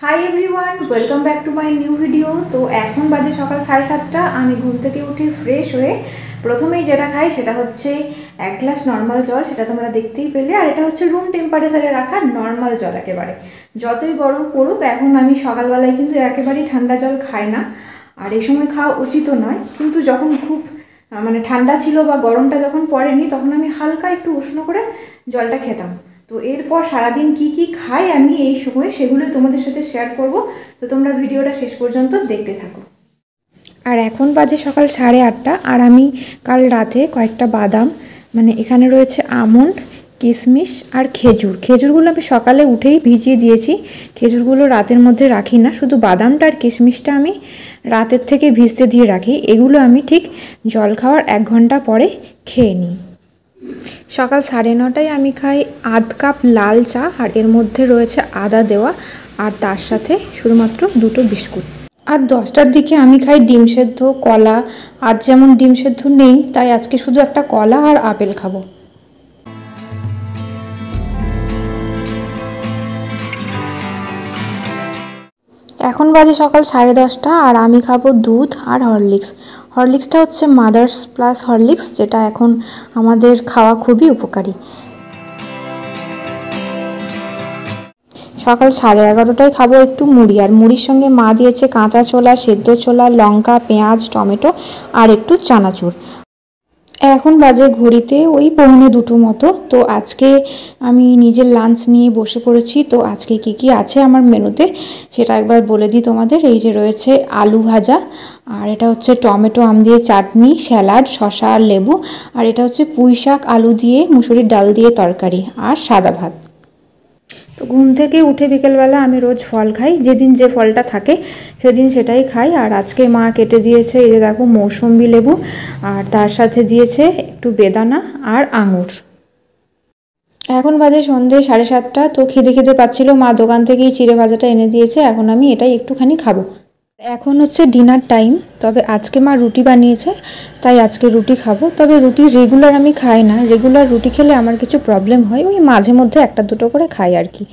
Hi everyone, welcome back to my new video. তো এখন বাজে সকাল 7:30। আমি ঘুম থেকে উঠে ফ্রেশ হয়ে প্রথমেই যেটা খাই সেটা হচ্ছে 1 গ্লাস নর্মাল জল। সেটা তোমরা দেখতেই পেলে। আর এটা হচ্ছে রুম টেম্পারেচারে রাখা নর্মাল জল একেবারে। যতই গরম পড়ুক, এখন আমি সকালবেলায় কিন্তু একেবারেই ঠান্ডা জল খাই না, আর এই সময় খাওয়া উচিতও নয়। কিন্তু যখন খুব ঠান্ডা ছিল বা গরমটা যখন পড়েনি, তখন আমি হালকা একটু উষ্ণ করে জলটা খেতাম। তো এরপর সারাদিন কি কি খাই আমি এই সময়, সেগুলোই তোমাদের সাথে শেয়ার করব। তো তোমরা ভিডিওটা শেষ পর্যন্ত দেখতে থাকো। আর এখন বাজে সকাল 8:30, আর আমি কাল রাতে কয়েকটা বাদাম, এখানে রয়েছে আমন্ড, কিশমিশ আর খেজুরগুলো আমি সকালে উঠেই ভিজিয়ে দিয়েছি। খেজুরগুলো রাতের মধ্যে রাখি না, শুধু বাদামটা আর কিশমিশটা আমি রাতের থেকে ভিজতে দিয়ে রাখি। এগুলো আমি ঠিক জল খাওয়ার 1 ঘন্টা পরে খেয়ে নিই। সকাল 9:30টায় আমি খাই আধ কাপ লাল চা, আর এর মধ্যে রয়েছে আদা দেওয়া, আর তার সাথে শুধুমাত্র 2টো বিস্কুট। আর 10টার দিকে আমি খাই ডিম সেদ্ধ, কলা। আজ যেমন ডিম সেদ্ধ নেই, তাই আজকে শুধু একটা কলা আর আপেল খাবো। এখন বাজে সকাল 10:30, আর আমি খাবো দুধ আর হরলিক্স। হরলিক্সটা হচ্ছে মাদার্স প্লাস হরলিক্স, যেটা এখন আমাদের খাওয়া খুবই উপকারী। সকাল 11:30টায় খাবো একটু মুড়ি, আর মুড়ির সঙ্গে মা দিয়েছে কাঁচা ছোলা, সেদ্ধ ছোলা, লঙ্কা, পেঁয়াজ, টমেটো আর একটু চানাচুর। এখন বাজে ঘড়িতে ওই 1:45 মতো। তো আজকে আমি নিজের লাঞ্চ নিয়ে বসে পড়েছি। তো আজকে কি কি আছে আমার মেনুতে সেটা একবার বলে দিই তোমাদের। এই যে রয়েছে আলু ভাজা, আর এটা হচ্ছে টমেটো আম দিয়ে চাটনি, স্যালাড, শসা আর লেবু, আর এটা হচ্ছে পুঁই শাক আলু দিয়ে মুসুরির ডাল দিয়ে তরকারি, আর সাদা ভাত। তো ঘুম থেকে উঠে বিকেলবেলা আমি রোজ ফল খাই, যেদিন যে ফলটা থাকে সেদিন সেটাই খাই। আর আজকে মা কেটে দিয়েছে, এই যে দেখো, মৌসম্বি লেবু, আর তার সাথে দিয়েছে একটু বেদানা আর আঙুর। এখন বাজে সন্ধে 7:30। তো খিদে পাচ্ছিল, মা দোকান থেকেই চিড়ে ভাজাটা এনে দিয়েছে। এখন আমি এটাই একটুখানি খাবো। এখন হচ্ছে ডিনার টাইম। তবে আজকে মা রুটি বানিয়েছে, তাই আজকে রুটি খাবো। তবে রুটি রেগুলার আমি খাই না। রেগুলার রুটি খেলে আমার কিছু প্রবলেম হয়, ওই মাঝে মধ্যে 1-2 করে খাই আর কি।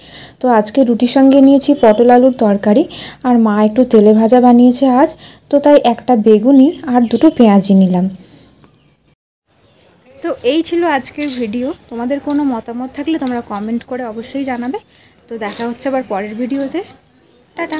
তো আজকে রুটির সঙ্গে নিয়েছি পটল আলুর তরকারি, আর মা একটু তেলে ভাজা বানিয়েছে আজ, তো তাই একটা বেগুনি আর 2টো পেঁয়াজি নিলাম। তো এই ছিল আজকের ভিডিও। তোমাদের কোনো মতামত থাকলে তোমরা কমেন্ট করে অবশ্যই জানাবে। তো দেখা হচ্ছে আবার পরের ভিডিওতে। টাটা।